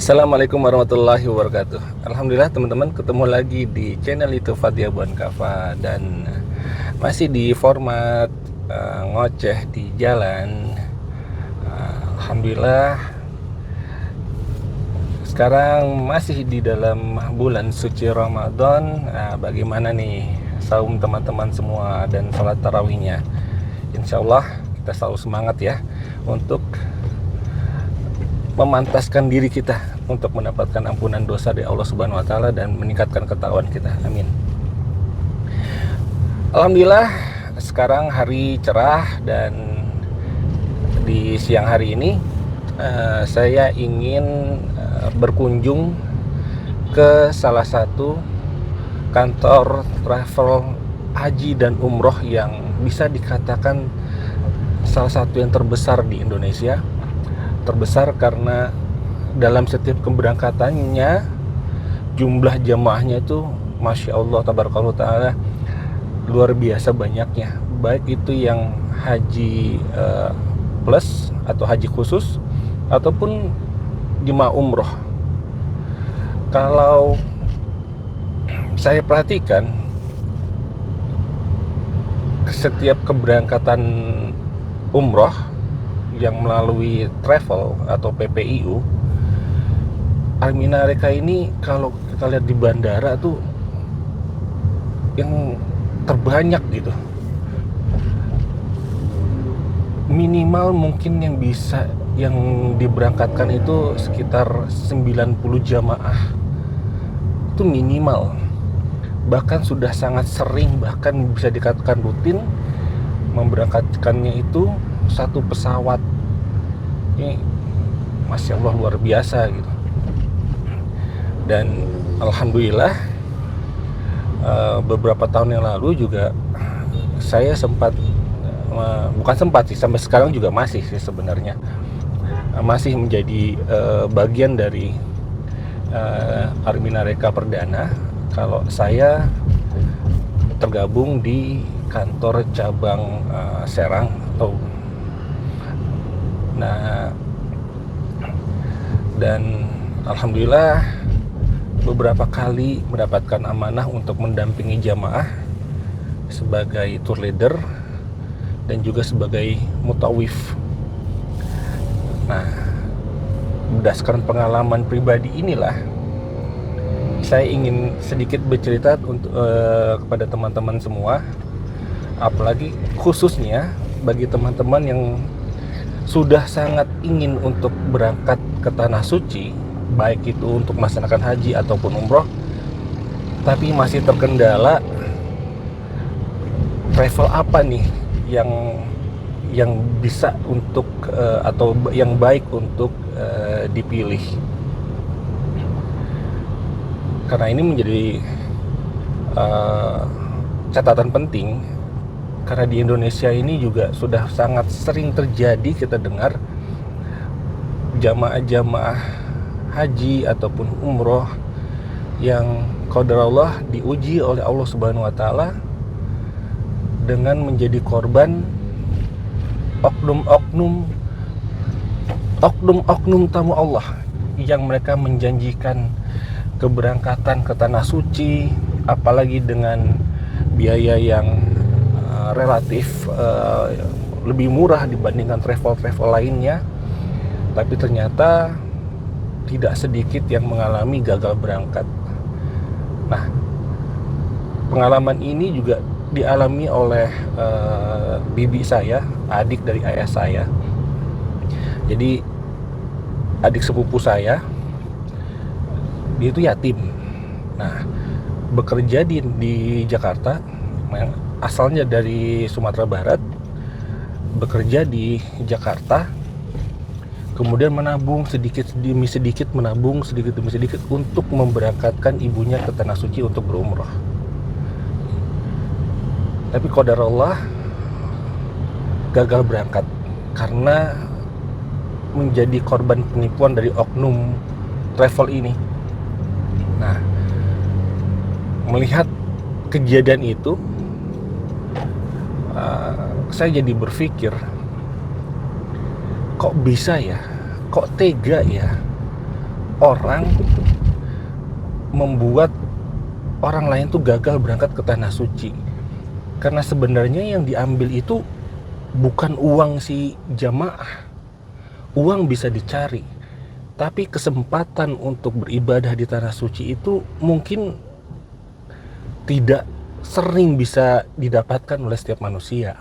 Assalamualaikum warahmatullahi wabarakatuh. Alhamdulillah teman-teman, ketemu lagi di channel itu Fathia Buan Kafa, dan masih di format ngoceh di jalan. Alhamdulillah sekarang masih di dalam bulan suci Ramadan. Bagaimana nih saum teman-teman semua dan salat tarawihnya? Insya Allah kita selalu semangat ya untuk memantaskan diri kita untuk mendapatkan ampunan dosa dari Allah Subhanahu wa taala dan meningkatkan ketakwaan kita. Amin. Alhamdulillah sekarang hari cerah, dan di siang hari ini saya ingin berkunjung ke salah satu kantor travel haji dan umroh yang bisa dikatakan salah satu yang terbesar di Indonesia. Terbesar karena dalam setiap keberangkatannya jumlah jamaahnya itu Masya Allah tabarakallah ta'ala luar biasa banyaknya, baik itu yang haji plus atau haji khusus ataupun jemaah umroh. Kalau saya perhatikan setiap keberangkatan umroh yang melalui travel atau PPIU, Armina Reka ini kalau kita lihat di bandara tuh yang terbanyak gitu. Minimal mungkin yang diberangkatkan itu sekitar 90 jamaah. Itu minimal. Bahkan sudah sangat sering, bahkan bisa dikatakan rutin memberangkatkannya itu satu pesawat. Ini Masya Allah luar biasa gitu. Dan Alhamdulillah beberapa tahun yang lalu juga saya sempat, bukan sempat sih, sampai sekarang juga masih sih sebenarnya, masih menjadi bagian dari Armina Reka Perdana. Kalau saya tergabung di kantor cabang Serang atau dan Alhamdulillah beberapa kali mendapatkan amanah untuk mendampingi jamaah sebagai tour leader dan juga sebagai mutawif. Nah, berdasarkan pengalaman pribadi inilah saya ingin sedikit bercerita untuk kepada teman-teman semua, apalagi khususnya bagi teman-teman yang sudah sangat ingin untuk berangkat ke tanah suci, baik itu untuk melaksanakan haji ataupun umroh, tapi masih terkendala travel apa nih yang bisa untuk atau yang baik untuk dipilih. Karena ini menjadi catatan penting, karena di Indonesia ini juga sudah sangat sering terjadi kita dengar jamaah-jamaah haji ataupun umroh yang qadarullah diuji oleh Allah Subhanahu wa taala dengan menjadi korban oknum tamu Allah yang mereka menjanjikan keberangkatan ke tanah suci, apalagi dengan biaya yang relatif lebih murah dibandingkan travel lainnya, tapi ternyata tidak sedikit yang mengalami gagal berangkat. Nah, pengalaman ini juga dialami oleh bibi saya, adik dari ayah saya. Jadi adik sepupu saya, dia itu yatim. Nah, bekerja di Jakarta, asalnya dari Sumatera Barat, bekerja di Jakarta, kemudian menabung sedikit demi sedikit untuk memberangkatkan ibunya ke tanah suci untuk berumrah. Tapi qadarullah gagal berangkat karena menjadi korban penipuan dari oknum travel ini. Nah, melihat kejadian itu, saya jadi berpikir, kok bisa ya, kok tega ya orang membuat orang lain tuh gagal berangkat ke tanah suci. Karena sebenarnya yang diambil itu bukan uang si jamaah. Uang bisa dicari, tapi kesempatan untuk beribadah di tanah suci itu mungkin tidak sering bisa didapatkan oleh setiap manusia.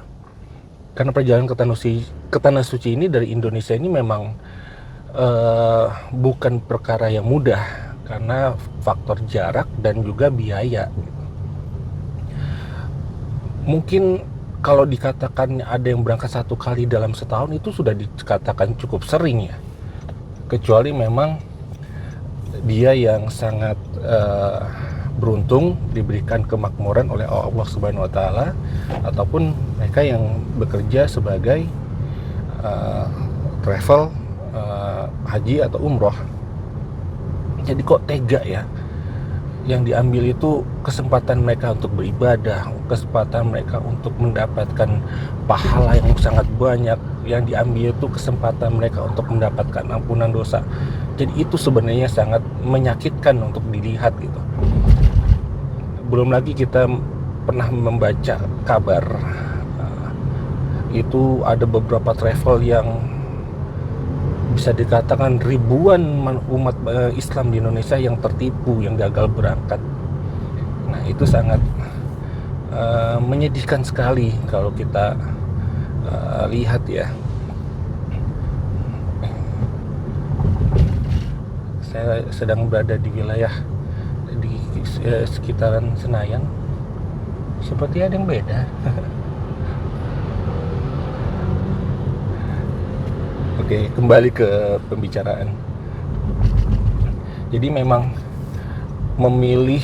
Karena perjalanan ke tanah suci ini dari Indonesia ini memang bukan perkara yang mudah karena faktor jarak dan juga biaya. Mungkin kalau dikatakan ada yang berangkat 1 kali dalam setahun itu sudah dikatakan cukup sering ya, kecuali memang dia yang sangat beruntung diberikan kemakmuran oleh Allah Subhanahu wa taala, ataupun mereka yang bekerja sebagai travel haji atau umroh. Jadi kok tega ya, yang diambil itu kesempatan mereka untuk beribadah, kesempatan mereka untuk mendapatkan pahala yang sangat banyak. Yang diambil itu kesempatan mereka untuk mendapatkan ampunan dosa. Jadi itu sebenarnya sangat menyakitkan untuk dilihat gitu. Belum lagi kita pernah membaca kabar itu ada beberapa travel yang bisa dikatakan ribuan umat Islam di Indonesia yang tertipu, yang gagal berangkat. Nah itu sangat menyedihkan sekali kalau kita lihat ya. Saya sedang berada di wilayah di sekitaran Senayan. Seperti ada yang beda. Oke, kembali ke pembicaraan. Jadi memang memilih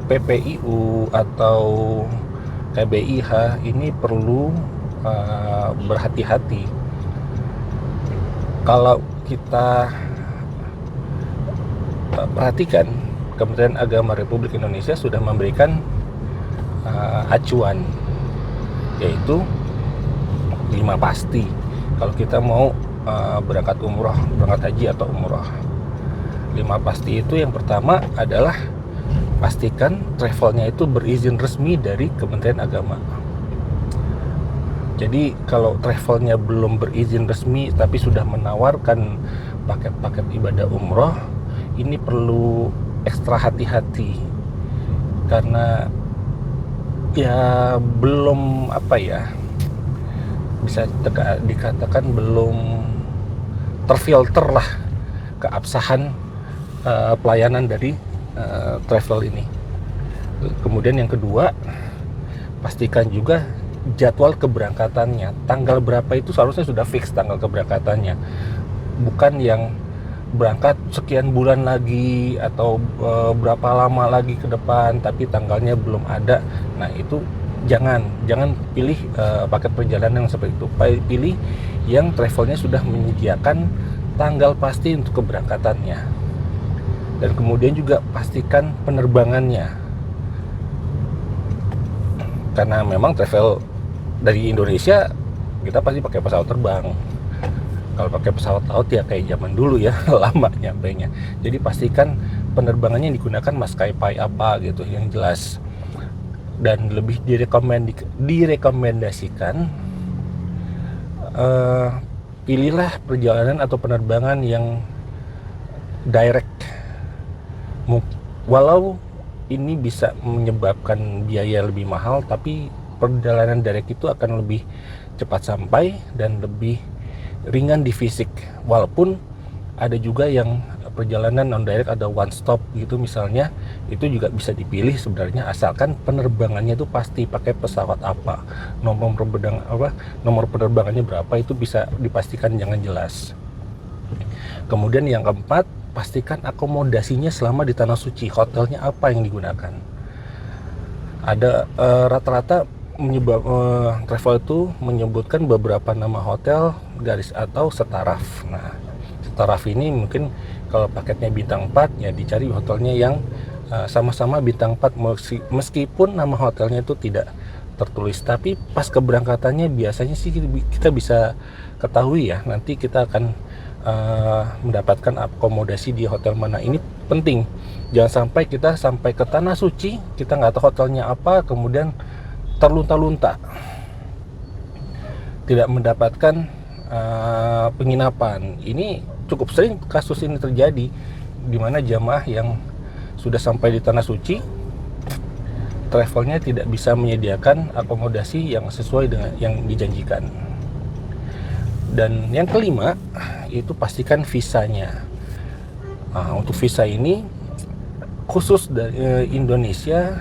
PPIU atau KBIH ini perlu berhati-hati. Kalau kita perhatikan, Kementerian Agama Republik Indonesia sudah memberikan acuan, yaitu 5 pasti kalau kita mau berangkat umroh, berangkat haji atau umroh. 5 pasti itu yang pertama adalah pastikan travelnya itu berizin resmi dari Kementerian Agama. Jadi kalau travelnya belum berizin resmi tapi sudah menawarkan paket-paket ibadah umroh, ini perlu ekstra hati-hati karena ya belum bisa dikatakan belum terfilter lah keabsahan pelayanan dari travel ini. Kemudian yang kedua, pastikan juga jadwal keberangkatannya. Tanggal berapa itu seharusnya sudah fix tanggal keberangkatannya, bukan yang berangkat sekian bulan lagi atau berapa lama lagi ke depan tapi tanggalnya belum ada. Nah itu jangan pilih paket perjalanan yang seperti itu. Pilih yang travelnya sudah menyediakan tanggal pasti untuk keberangkatannya, dan kemudian juga pastikan penerbangannya, karena memang travel dari Indonesia kita pasti pakai pesawat terbang. Kalau pakai pesawat laut ya kayak zaman dulu ya lama nyampainya. Jadi pastikan penerbangannya yang digunakan maskapai apa gitu yang jelas. Dan lebih direkomendasikan pilihlah perjalanan atau penerbangan yang direct. Walau ini bisa menyebabkan biaya lebih mahal, tapi perjalanan direct itu akan lebih cepat sampai dan lebih ringan di fisik. Walaupun ada juga yang perjalanan non direct, ada one stop gitu misalnya, itu juga bisa dipilih sebenarnya, asalkan penerbangannya itu pasti pakai pesawat apa, nomor penerbangannya berapa itu bisa dipastikan, jangan jelas. Kemudian yang keempat, pastikan akomodasinya selama di tanah suci, hotelnya apa yang digunakan. Ada rata-rata travel itu menyebutkan beberapa nama hotel garis atau setaraf. Nah, setaraf ini mungkin kalau paketnya bintang 4 ya dicari hotelnya yang sama-sama bintang 4 meskipun nama hotelnya itu tidak tertulis, tapi pas keberangkatannya biasanya sih kita bisa ketahui ya. Nanti kita akan mendapatkan akomodasi di hotel mana. Ini penting, jangan sampai kita sampai ke Tanah Suci kita nggak tahu hotelnya apa, kemudian terlunta-lunta tidak mendapatkan penginapan. Ini cukup sering kasus ini terjadi, di mana jamaah yang sudah sampai di Tanah Suci, travelnya tidak bisa menyediakan akomodasi yang sesuai dengan yang dijanjikan. Dan yang kelima, itu pastikan visanya. Untuk visa ini khusus dari Indonesia,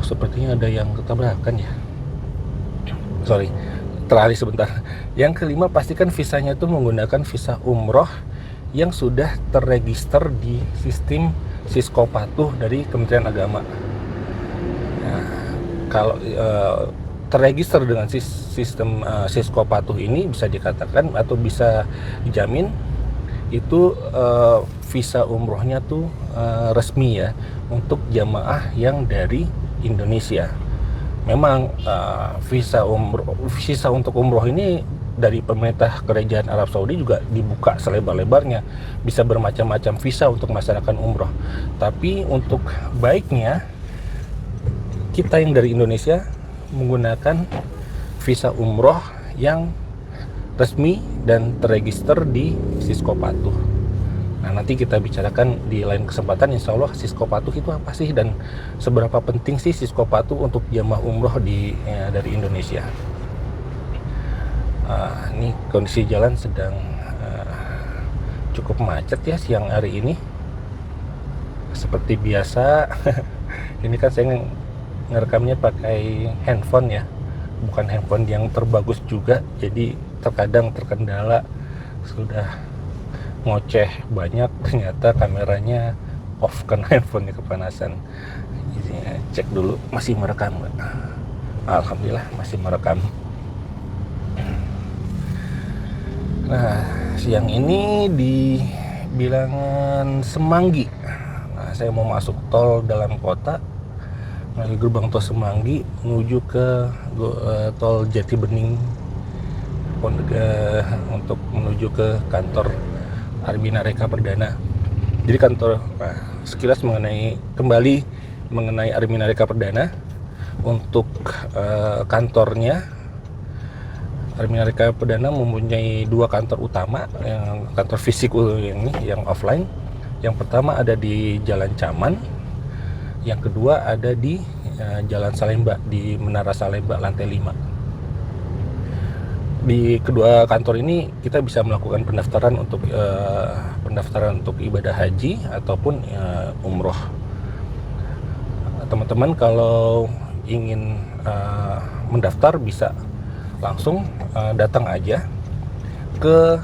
sepertinya ada yang ketabrakan ya. Sorry, teralih sebentar. Yang kelima, pastikan visanya itu menggunakan visa umroh yang sudah terregister di sistem Sisko Patuh dari Kementerian Agama. Nah, kalau terregister dengan sistem Sisko Patuh ini, bisa dikatakan atau bisa dijamin itu visa umrohnya tuh resmi ya untuk jamaah yang dari Indonesia. Memang visa untuk umroh ini dari pemerintah Kerajaan Arab Saudi juga dibuka selebar-lebarnya, bisa bermacam-macam visa untuk melaksanakan umroh. Tapi untuk baiknya kita yang dari Indonesia menggunakan visa umroh yang resmi dan terregister di Sisko Patuh. Nah, nanti kita bicarakan di lain kesempatan, insya Allah Sisko Patuh itu apa sih dan seberapa penting sih Sisko Patuh untuk jamaah umroh dari Indonesia. Ini kondisi jalan sedang cukup macet ya siang hari ini. Seperti biasa, ini kan saya ngerekamnya pakai handphone ya, bukan handphone yang terbagus juga, jadi terkadang terkendala, sudah ngoceh banyak, ternyata kameranya off karena handphonenya kepanasan. Jadi cek dulu masih merekam nggak? Alhamdulillah masih merekam. Nah, siang ini di bilangan Semanggi. Nah, saya mau masuk tol dalam kota melalui gerbang tol Semanggi menuju ke tol Jati Bening untuk menuju ke kantor Armina Reka Perdana. Jadi sekilas mengenai Armina Reka Perdana. Untuk kantornya, Armina Reka Perdana mempunyai dua kantor utama, yang kantor fisik yang offline. Yang pertama ada di Jalan Caman, yang kedua ada di Jalan Salemba, di Menara Salemba lantai 5. Di kedua kantor ini kita bisa melakukan pendaftaran untuk ibadah haji ataupun umroh. Teman-teman kalau ingin mendaftar bisa langsung datang aja ke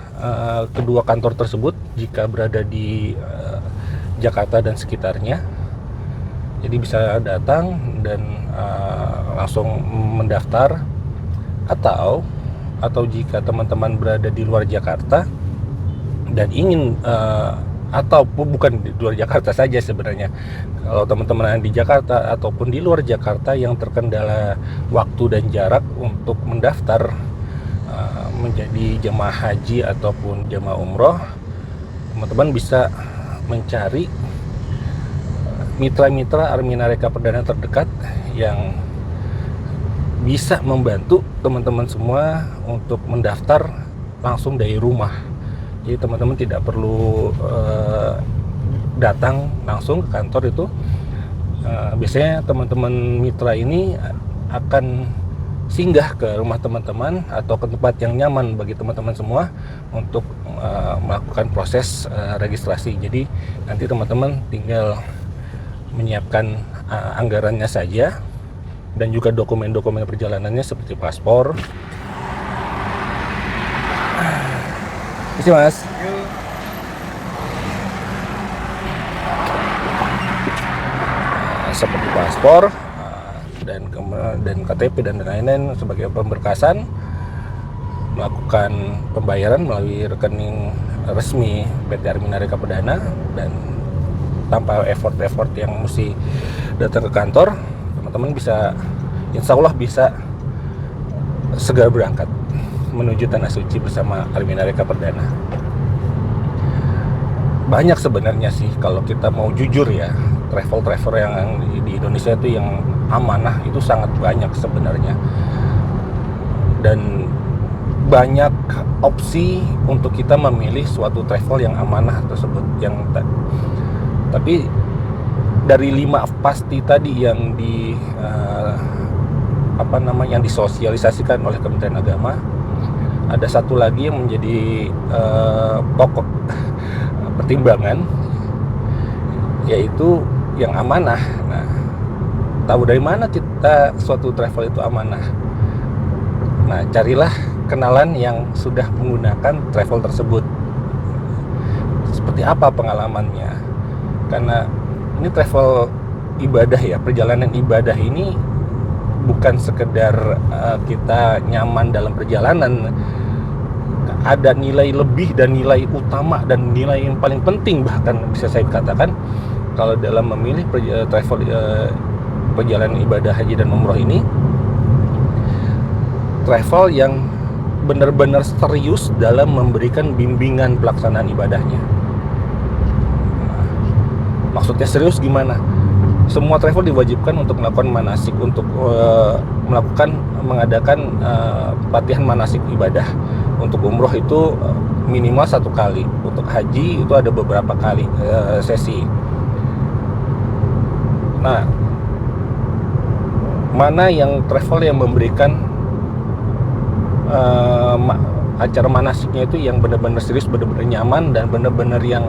kedua kantor tersebut jika berada di Jakarta dan sekitarnya. Jadi bisa datang dan langsung mendaftar, atau jika teman-teman berada di luar Jakarta dan ingin ataupun bukan di luar Jakarta saja sebenarnya, kalau teman-teman yang di Jakarta ataupun di luar Jakarta yang terkendala waktu dan jarak untuk mendaftar menjadi jemaah haji ataupun jemaah umroh, teman-teman bisa mencari mitra-mitra Armina Reka Perdana terdekat yang bisa membantu teman-teman semua untuk mendaftar langsung dari rumah. Jadi teman-teman tidak perlu datang langsung ke kantor itu. Biasanya teman-teman mitra ini akan singgah ke rumah teman-teman atau ke tempat yang nyaman bagi teman-teman semua untuk melakukan proses registrasi. Jadi nanti teman-teman tinggal menyiapkan anggarannya saja, dan juga dokumen-dokumen perjalanannya seperti paspor. Isi mas. Seperti paspor dan KTP dan lain-lain sebagai pemberkasan, melakukan pembayaran melalui rekening resmi PT Armina Reka Perdana, dan tanpa effort yang mesti datang ke kantor, teman-teman bisa, insya Allah bisa segera berangkat. menuju Tanah Suci bersama Armina Reka Perdana. Banyak sebenarnya sih kalau kita mau jujur ya, travel yang di Indonesia itu yang amanah itu sangat banyak sebenarnya, dan banyak opsi untuk kita memilih suatu travel yang amanah tersebut. Tapi dari 5 pasti tadi yang yang disosialisasikan oleh Kementerian Agama, ada satu lagi yang menjadi pokok pertimbangan, yaitu yang amanah. Nah, tahu dari mana kita suatu travel itu amanah? Nah, carilah kenalan yang sudah menggunakan travel tersebut. Seperti apa pengalamannya? Karena ini travel ibadah ya, perjalanan ibadah ini bukan sekedar kita nyaman dalam perjalanan. Ada nilai lebih dan nilai utama dan nilai yang paling penting, bahkan bisa saya katakan kalau dalam memilih travel perjalanan ibadah haji dan umroh ini, travel yang benar-benar serius dalam memberikan bimbingan pelaksanaan ibadahnya. Maksudnya serius gimana? Semua travel diwajibkan untuk melakukan manasik, untuk mengadakan latihan manasik ibadah. Untuk umroh itu minimal 1 kali, untuk haji itu ada beberapa kali sesi. Nah, mana yang travel yang memberikan acara manasiknya itu yang benar-benar serius, benar-benar nyaman, dan benar-benar yang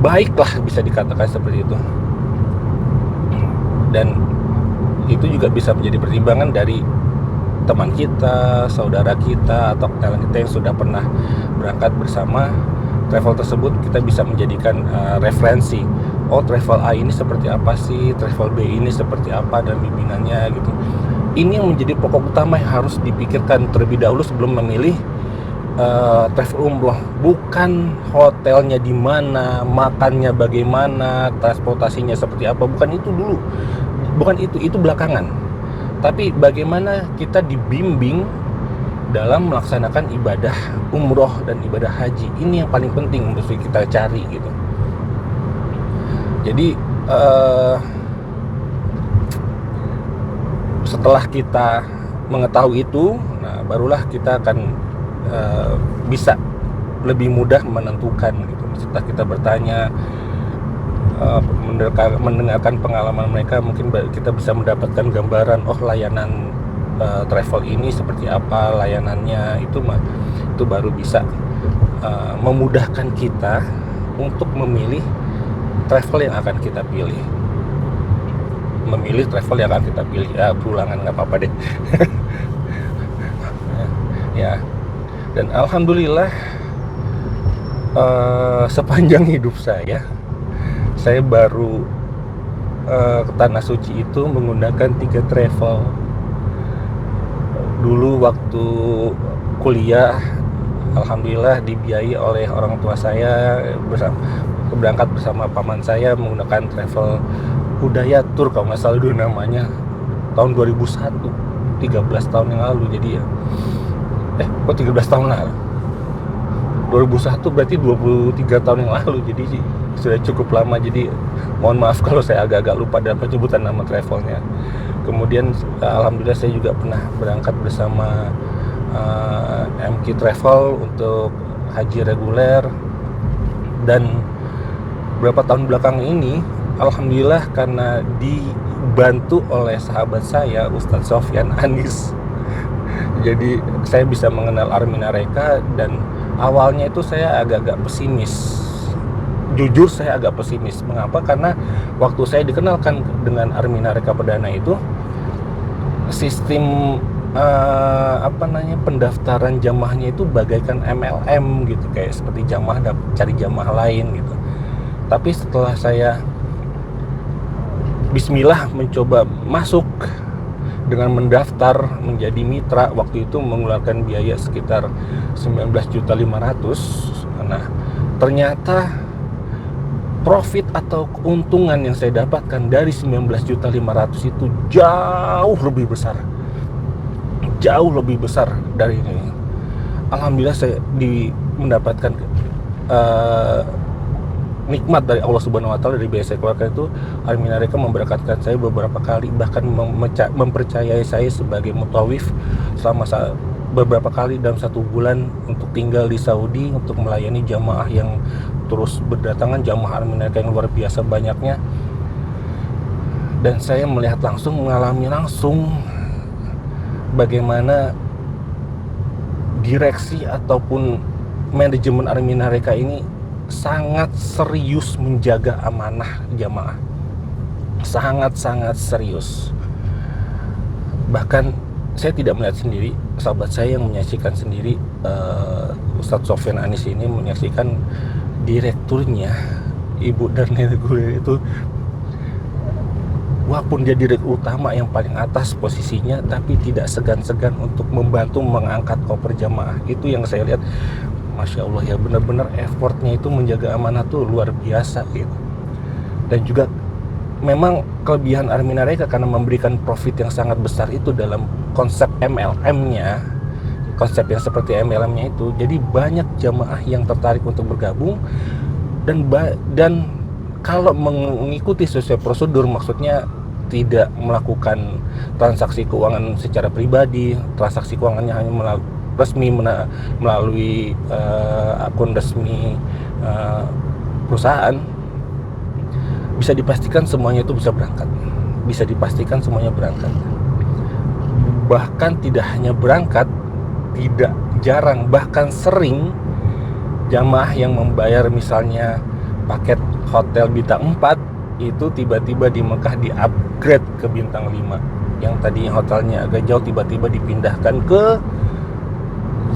baik lah, bisa dikatakan seperti itu. Dan itu juga bisa menjadi pertimbangan dari teman kita, saudara kita, atau kenalan kita yang sudah pernah berangkat bersama travel tersebut. Kita bisa menjadikan referensi. Oh, travel A ini seperti apa sih, travel B ini seperti apa, dan bimbingannya gitu. Ini yang menjadi pokok utama yang harus dipikirkan terlebih dahulu sebelum memilih travel umroh. Bukan hotelnya di mana, makannya bagaimana, transportasinya seperti apa, bukan itu dulu. Bukan itu belakangan. Tapi bagaimana kita dibimbing dalam melaksanakan ibadah umroh dan ibadah haji. Ini yang paling penting mesti kita cari gitu. Jadi setelah kita mengetahui itu, nah barulah kita akan bisa lebih mudah menentukan gitu. Setelah kita bertanya, mendengarkan pengalaman mereka, mungkin kita bisa mendapatkan gambaran, oh layanan travel ini seperti apa layanannya, itu baru bisa memudahkan kita untuk memilih travel yang akan kita pilih. Berulangan nggak apa-apa deh. Ya, dan alhamdulillah sepanjang hidup saya baru ke Tanah Suci itu menggunakan 3 travel. Dulu waktu kuliah, alhamdulillah dibiayai oleh orang tua saya, berangkat bersama paman saya menggunakan travel Hudayatur kalau nggak salah dulu namanya, tahun 2001, 13 tahun yang lalu. Jadi ya 13 tahun lalu, 2001 berarti 23 tahun yang lalu, jadi sudah cukup lama. Jadi mohon maaf kalau saya agak-agak lupa dalam penyebutan nama travelnya. Kemudian alhamdulillah saya juga pernah berangkat bersama MQ Travel untuk haji reguler. Dan beberapa tahun belakang ini alhamdulillah karena dibantu oleh sahabat saya Ustadz Sofyan Anis, jadi saya bisa mengenal Armina Reka. Dan awalnya itu saya agak-agak pesimis. Jujur saya agak pesimis. Mengapa? Karena waktu saya dikenalkan dengan Armina Reka Perdana itu, sistem pendaftaran jamaahnya itu bagaikan MLM gitu, kayak seperti jamaah cari jamaah lain gitu. Tapi setelah saya bismillah mencoba masuk dengan mendaftar menjadi mitra, waktu itu mengeluarkan biaya sekitar 19.500.000. Nah, ternyata profit atau keuntungan yang saya dapatkan dari 19.500.000 itu jauh lebih besar. jauh lebih besar dari ini. Alhamdulillah saya mendapatkan nikmat dari Allah Subhanahu Wa Taala. Dari biaya saya keluarkan itu, Army Nareka memberkatkan saya beberapa kali, bahkan mempercayai saya sebagai mutawif selama beberapa kali dalam 1 bulan untuk tinggal di Saudi untuk melayani jamaah yang terus berdatangan, jamaah Army Nareka yang luar biasa banyaknya. Dan saya melihat langsung, mengalami langsung bagaimana direksi ataupun manajemen Army Nareka ini sangat serius menjaga amanah jamaah, sangat-sangat serius. Bahkan saya tidak melihat sendiri, sahabat saya yang menyaksikan sendiri, Ustadz Sofyan Anis ini menyaksikan direkturnya, ibu dan nenek gue itu, walaupun dia direktur utama yang paling atas posisinya, tapi tidak segan-segan untuk membantu mengangkat koper jamaah. Itu yang saya lihat, Masya Allah ya, benar-benar effortnya itu menjaga amanah tuh luar biasa gitu. Dan juga memang kelebihan Army Nareka karena memberikan profit yang sangat besar itu dalam konsep MLM-nya, konsep yang seperti MLM-nya itu. Jadi banyak jamaah yang tertarik untuk bergabung, dan kalau mengikuti sesuai prosedur, maksudnya tidak melakukan transaksi keuangan secara pribadi, transaksi keuangannya hanya melalui akun resmi perusahaan, bisa dipastikan semuanya itu bisa berangkat. Bisa dipastikan semuanya berangkat. Bahkan tidak hanya berangkat, tidak jarang, bahkan sering jamaah yang membayar misalnya paket hotel bintang 4 itu tiba-tiba di Mekah di-upgrade ke bintang 5. Yang tadinya hotelnya agak jauh tiba-tiba dipindahkan ke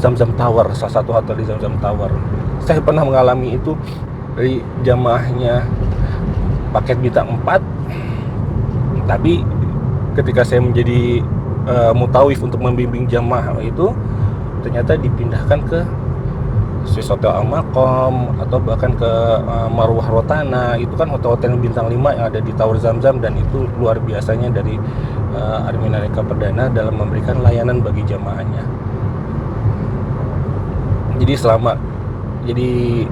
Zamzam Tower, salah satu hotel di Zamzam Tower. Saya pernah mengalami itu dari jamaahnya paket bintang 4, tapi ketika saya menjadi mutawif untuk membimbing jamaah itu, ternyata dipindahkan ke Swiss Hotel Al-Maqam atau bahkan ke Marwah Rotana. Itu kan hotel-hotel bintang 5 yang ada di Tower Zamzam, dan itu luar biasanya dari Army Nareka Perdana dalam memberikan layanan bagi jamaahnya. Jadi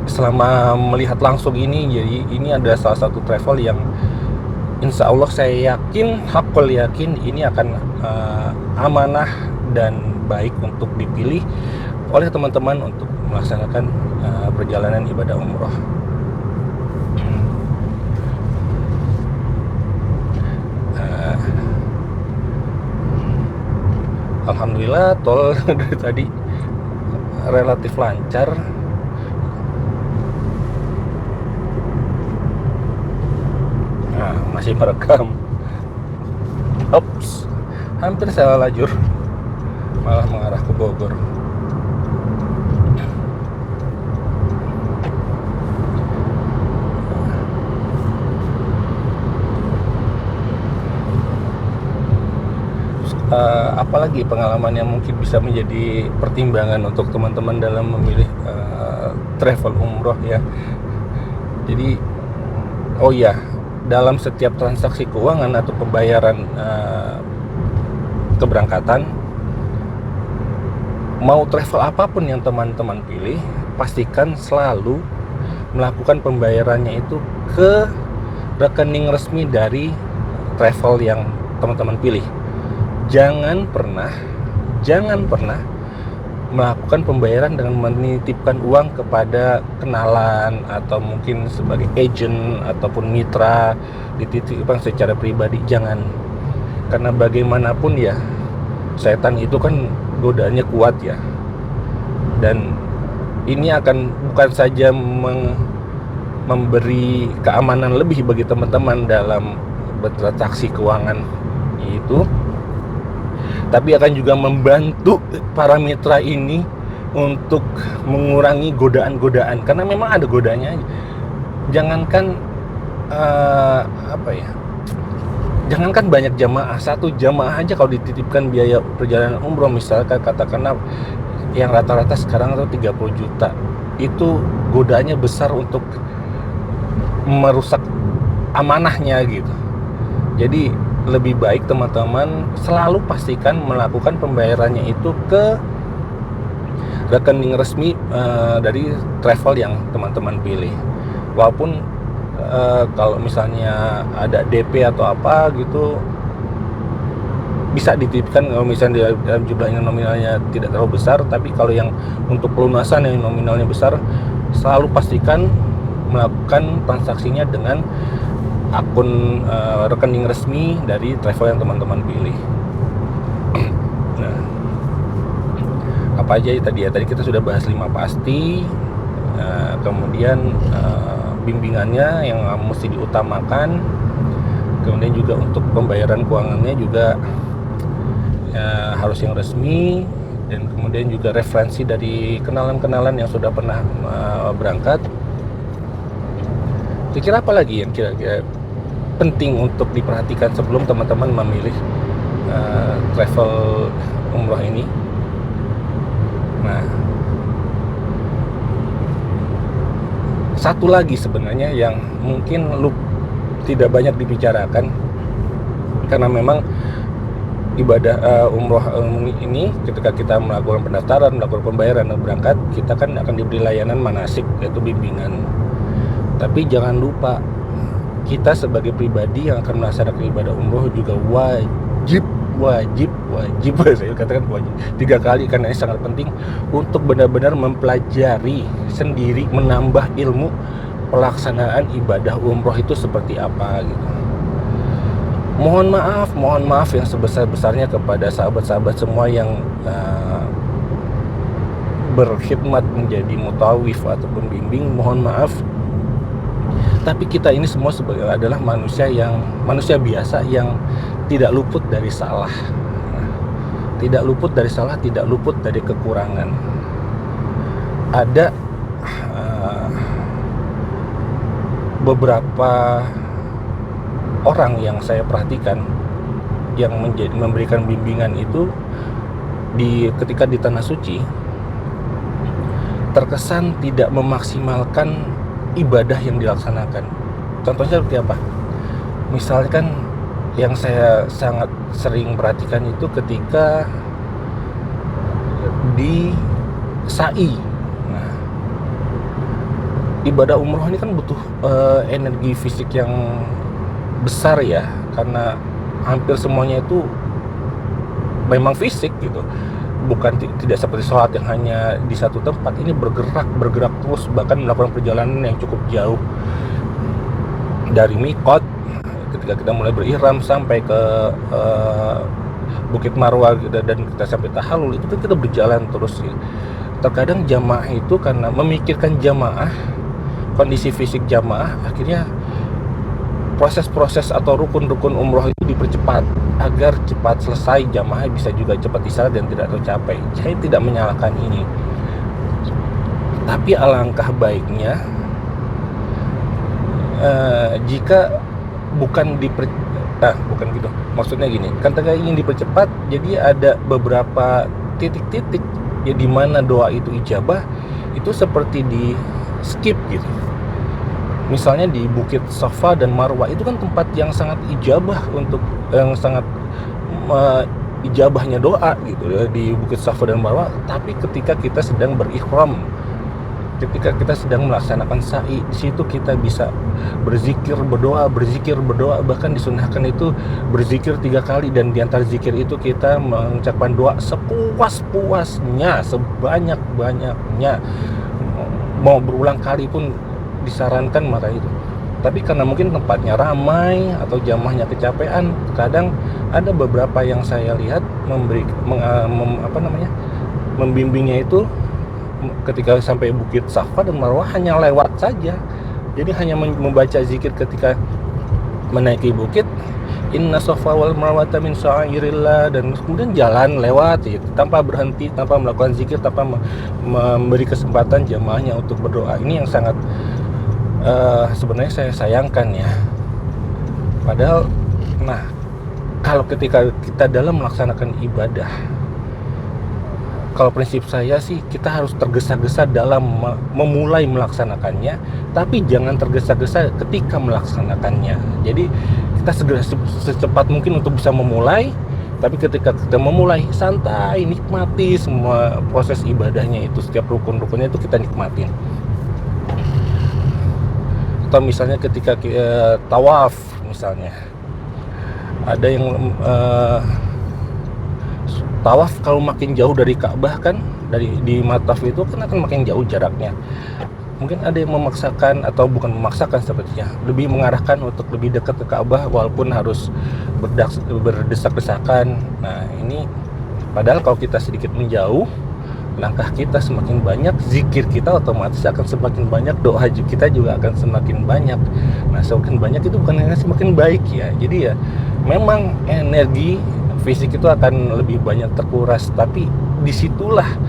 selama melihat langsung ini, jadi ini adalah salah satu travel yang insya Allah saya yakin, hakul yakin ini akan amanah dan baik untuk dipilih oleh teman-teman untuk melaksanakan perjalanan ibadah umroh. Alhamdulillah tol dari tadi relatif lancar. Nah, masih merekam. Ops, hampir salah lajur, malah mengarah ke Bogor. Apalagi pengalaman yang mungkin bisa menjadi pertimbangan untuk teman-teman dalam memilih travel umroh ya. Jadi, oh ya, dalam setiap transaksi keuangan atau pembayaran keberangkatan, mau travel apapun yang teman-teman pilih, pastikan selalu melakukan pembayarannya itu ke rekening resmi dari travel yang teman-teman pilih. Jangan pernah melakukan pembayaran dengan menitipkan uang kepada kenalan atau mungkin sebagai agent ataupun mitra, dititipkan secara pribadi. Jangan, karena bagaimanapun ya, setan itu kan godaannya kuat ya, dan ini akan bukan saja memberi keamanan lebih bagi teman-teman dalam bertransaksi keuangan itu, tapi akan juga membantu para mitra ini untuk mengurangi godaan-godaan, karena memang ada godaannya. Jangankan jangankan banyak jamaah, satu jamaah aja kalau dititipkan biaya perjalanan umroh misalkan katakanlah yang rata-rata sekarang itu 30 juta, itu godaannya besar untuk merusak amanahnya gitu. Jadi lebih baik teman-teman selalu pastikan melakukan pembayarannya itu ke rekening resmi dari travel yang teman-teman pilih. Walaupun kalau misalnya ada DP atau apa gitu, bisa dititipkan kalau misalnya dalam jumlah yang nominalnya tidak terlalu besar. Tapi kalau yang untuk pelunasan yang nominalnya besar, selalu pastikan melakukan transaksinya dengan akun rekening resmi dari travel yang teman-teman pilih. Nah, apa aja tadi ya? Tadi kita sudah bahas 5 pasti, kemudian bimbingannya yang mesti diutamakan, kemudian juga untuk pembayaran keuangannya juga harus yang resmi, dan kemudian juga referensi dari kenalan-kenalan yang sudah pernah berangkat. Kira-kira apa lagi yang kira-kira penting untuk diperhatikan sebelum teman-teman memilih travel umroh ini? Nah, satu lagi sebenarnya yang mungkin tidak banyak dibicarakan, karena memang ibadah umroh ini ketika kita melakukan pendaftaran, melakukan pembayaran dan berangkat, kita kan akan diberi layanan manasik, yaitu bimbingan. Tapi jangan lupa, kita sebagai pribadi yang akan melaksanakan ibadah umroh juga wajib saya katakan wajib 3 kali, karena ini sangat penting untuk benar-benar mempelajari sendiri, menambah ilmu pelaksanaan ibadah umroh itu seperti apa gitu. Mohon maaf yang sebesar-besarnya kepada sahabat-sahabat semua yang berkhidmat menjadi mutawif atau pembimbing. Mohon maaf, tapi kita ini semua adalah manusia biasa yang tidak luput dari salah. Tidak luput dari kekurangan. Ada beberapa orang yang saya perhatikan yang memberikan bimbingan itu ketika di tanah suci terkesan tidak memaksimalkan ibadah yang dilaksanakan. Contohnya seperti apa? Misalkan yang saya sangat sering perhatikan itu ketika di sa'i. Nah, ibadah umroh ini kan butuh energi fisik yang besar ya, karena hampir semuanya itu memang fisik gitu. Bukan tidak seperti sholat yang hanya di satu tempat. Ini bergerak terus, bahkan melakukan perjalanan yang cukup jauh dari miqat ketika kita mulai berihram sampai ke Bukit Marwah dan kita sampai tahallul, itu kita berjalan terus. Terkadang jamaah itu karena memikirkan jamaah, kondisi fisik jamaah, akhirnya proses-proses atau rukun-rukun umroh itu dipercepat agar cepat selesai, jamaah bisa juga cepat istirahat dan tidak tercapai. Saya tidak menyalahkan ini, tapi alangkah baiknya jika bukan gitu. Maksudnya gini, kan ketika ingin dipercepat, jadi ada beberapa titik-titik ya di mana doa itu ijabah, itu seperti di skip gitu. Misalnya di Bukit Safa dan Marwah, itu kan tempat yang sangat ijabah, untuk yang sangat ijabahnya doa gitu ya, di Bukit Safa dan Marwah. Tapi ketika kita sedang berihram, ketika kita sedang melaksanakan sa'i, di situ kita bisa berzikir, berdoa, bahkan disunahkan itu berzikir 3 kali, dan di antara zikir itu kita mengucapkan doa sepuas-puasnya, sebanyak-banyaknya, mau berulang kali pun disarankan maka itu. Tapi karena mungkin tempatnya ramai atau jamaahnya kecapean, kadang ada beberapa yang saya lihat membimbingnya itu ketika sampai Bukit Safa dan Marwah hanya lewat saja. Jadi hanya membaca zikir ketika menaiki bukit, Inna Safa wal Marwata min sya'airillah, dan kemudian jalan lewat gitu, tanpa berhenti, tanpa melakukan zikir, tanpa memberi kesempatan jamaahnya untuk berdoa. Ini yang sangat sebenarnya saya sayangkan ya. Padahal kalau ketika kita dalam melaksanakan ibadah, kalau prinsip saya sih kita harus tergesa-gesa dalam memulai melaksanakannya, tapi jangan tergesa-gesa ketika melaksanakannya. Jadi kita segera secepat mungkin untuk bisa memulai. Tapi ketika kita memulai, santai, nikmati semua proses ibadahnya itu, setiap rukun-rukunnya itu kita nikmatin. Atau misalnya ketika tawaf misalnya, ada yang tawaf kalau makin jauh dari Ka'bah kan, di Mataf itu kan akan makin jauh jaraknya. Mungkin ada yang memaksakan, atau bukan memaksakan sepertinya, lebih mengarahkan untuk lebih dekat ke Ka'bah walaupun harus berdesak-desakan. Nah ini padahal kalau kita sedikit menjauh, langkah kita semakin banyak, zikir kita otomatis akan semakin banyak, doa kita juga akan semakin banyak. Nah semakin banyak itu bukan hanya semakin baik ya. Jadi ya memang energi fisik itu akan lebih banyak terkuras, tapi disitulah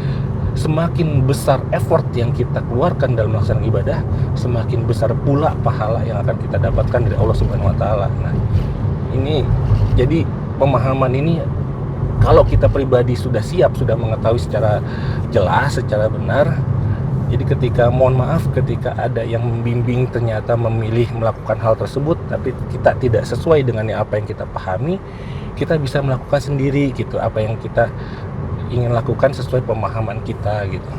semakin besar effort yang kita keluarkan dalam melaksanakan ibadah, semakin besar pula pahala yang akan kita dapatkan dari Allah Subhanahu wa taala. Nah, ini jadi pemahaman ini kalau kita pribadi sudah siap, sudah mengetahui secara jelas, secara benar. Jadi ketika ketika ada yang membimbing ternyata memilih melakukan hal tersebut tapi kita tidak sesuai dengan apa yang kita pahami, kita bisa melakukan sendiri gitu apa yang kita ingin lakukan sesuai pemahaman kita gitu.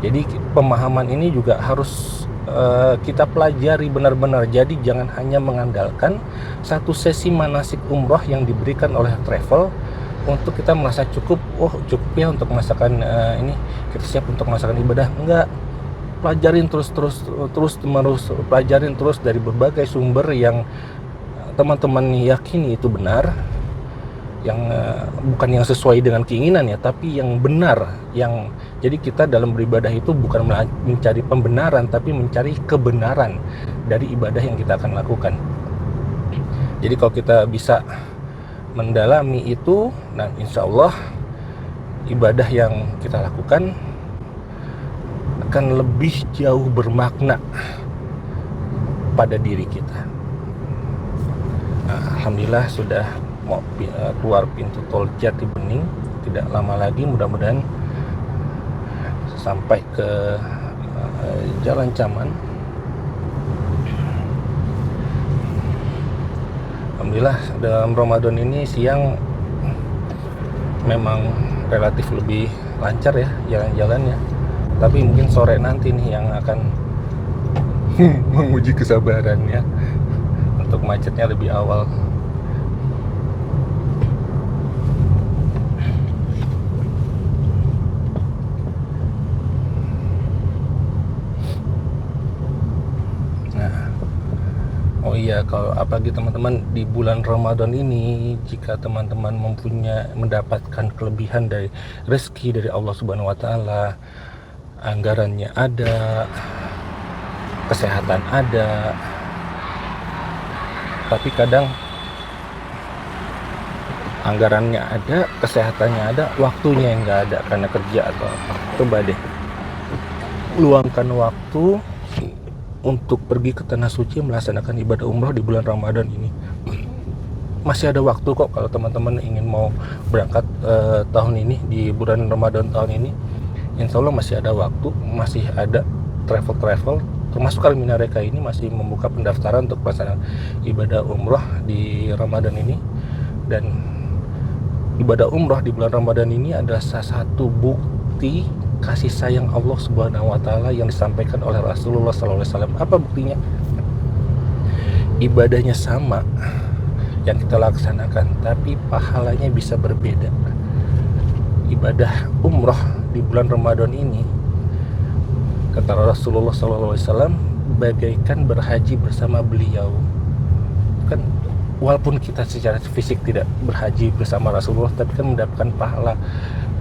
Jadi pemahaman ini juga harus kita pelajari benar-benar. Jadi jangan hanya mengandalkan satu sesi manasik umroh yang diberikan oleh travel untuk kita merasa cukup ya untuk merasakan ini, kita siap untuk merasakan ibadah. Enggak, pelajarin terus pelajarin terus dari berbagai sumber yang teman-teman yakini itu benar, yang bukan yang sesuai dengan keinginan ya, tapi yang benar. Yang jadi kita dalam beribadah itu bukan mencari pembenaran, tapi mencari kebenaran dari ibadah yang kita akan lakukan. Jadi kalau kita bisa mendalami itu, nah insya Allah ibadah yang kita lakukan akan lebih jauh bermakna pada diri kita. Nah, alhamdulillah sudah mau keluar pintu tol Jati Bening, tidak lama lagi mudah-mudahan sampai ke Jalan Caman. Alhamdulillah dalam Ramadan ini siang memang relatif lebih lancar ya jalan-jalannya, tapi mungkin sore nanti nih yang akan menguji kesabarannya untuk macetnya lebih awal. Oh iya, kalau apalagi teman-teman di bulan Ramadan ini, jika teman-teman mendapatkan kelebihan dari rezeki dari Allah Subhanahu wa taala, anggarannya ada, kesehatan ada, tapi kadang anggarannya ada, kesehatannya ada, waktunya yang nggak ada karena kerja atau apa. Coba deh luangkan waktu untuk pergi ke tanah suci melaksanakan ibadah umroh di bulan Ramadan ini. Masih ada waktu kok kalau teman-teman ingin mau berangkat tahun ini, di bulan Ramadan tahun ini. Insya Allah masih ada waktu, masih ada travel termasuk Armina Reka ini masih membuka pendaftaran untuk pelaksanaan ibadah umroh di Ramadan ini. Dan ibadah umroh di bulan Ramadan ini adalah salah satu bukti kasih sayang Allah Subhanahu wa taala yang disampaikan oleh Rasulullah SAW. Apa buktinya? Ibadahnya sama yang kita laksanakan, tapi pahalanya bisa berbeda. Ibadah umroh di bulan Ramadan ini, kata Rasulullah SAW, bagaikan berhaji bersama beliau. Kan walaupun kita secara fisik tidak berhaji bersama Rasulullah, tapi kan mendapatkan pahala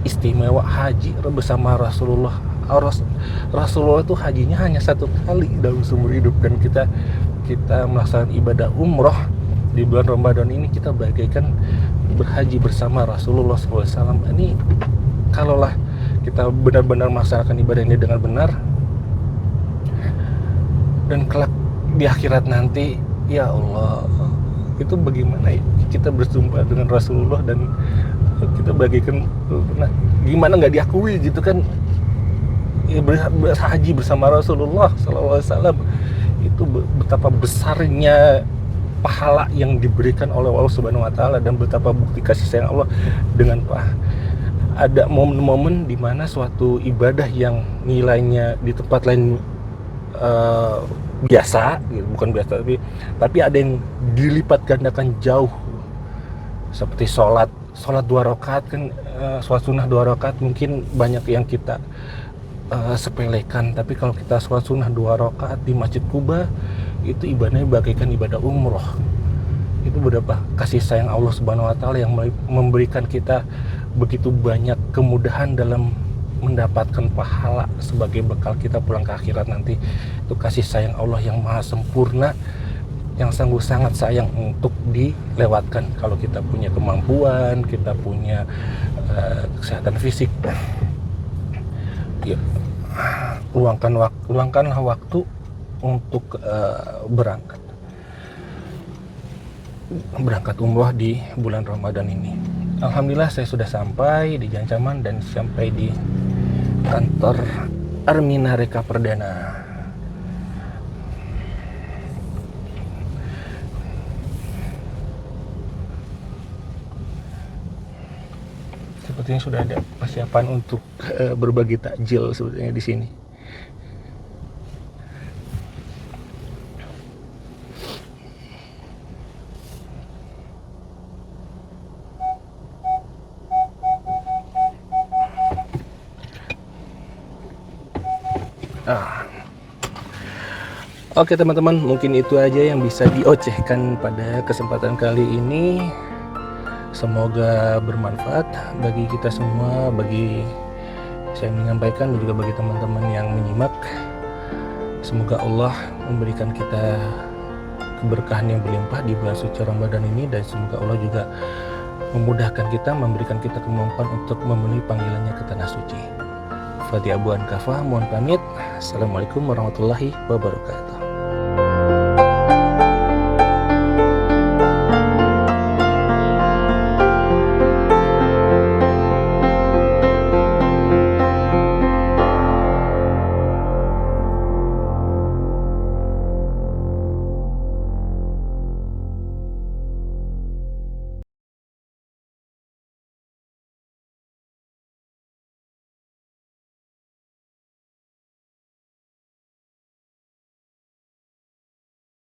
istimewa haji bersama Rasulullah. Rasulullah itu hajinya hanya satu kali dalam seumur hidup, dan kita melaksanakan ibadah umroh di bulan Ramadan ini, kita bagaikan berhaji bersama Rasulullah SAW. Ini kalaulah kita benar-benar melaksanakan ibadah ini dengan benar, dan kelak di akhirat nanti, ya Allah, itu bagaimana ya kita bersumpah dengan Rasulullah dan kita bagikan, nah, gimana nggak diakui gitu kan ya, berhaji bersama Rasulullah SAW. Itu betapa besarnya pahala yang diberikan oleh Allah Subhanahu wa taala dan betapa bukti kasih sayang Allah dengan ada momen-momen di mana suatu ibadah yang nilainya di tempat lain biasa gitu, bukan biasa tapi ada yang dilipat gandakan jauh, seperti sholat 2 rakaat kan, sholat sunnah 2 rakaat mungkin banyak yang kita sepelekan, tapi kalau kita sholat sunnah 2 rakaat di Masjid Kuba itu ibadahnya bagaikan ibadah umroh. Itu berapa kasih sayang Allah Subhanahu wa taala yang memberikan kita begitu banyak kemudahan dalam mendapatkan pahala sebagai bekal kita pulang ke akhirat nanti. Itu kasih sayang Allah yang maha sempurna, yang sungguh sangat sayang untuk dilewatkan kalau kita punya kemampuan, kita punya kesehatan fisik. Ya, luangkanlah waktu untuk berangkat umroh di bulan Ramadan ini. Alhamdulillah saya sudah sampai di Jancaman dan sampai di kantor Armina Reka Perdana. Sepertinya sudah ada persiapan untuk berbagi takjil sebetulnya di sini. Oke teman-teman, mungkin itu aja yang bisa diocehkan pada kesempatan kali ini. Semoga bermanfaat bagi kita semua, bagi saya menyampaikan dan juga bagi teman-teman yang menyimak. Semoga Allah memberikan kita keberkahan yang berlimpah di bulan suci Ramadan ini, dan semoga Allah juga memudahkan kita, memberikan kita kemampuan untuk memenuhi panggilannya ke tanah suci. Fatih Abu An Kafah, mohon pamit. Assalamualaikum warahmatullahi wabarakatuh.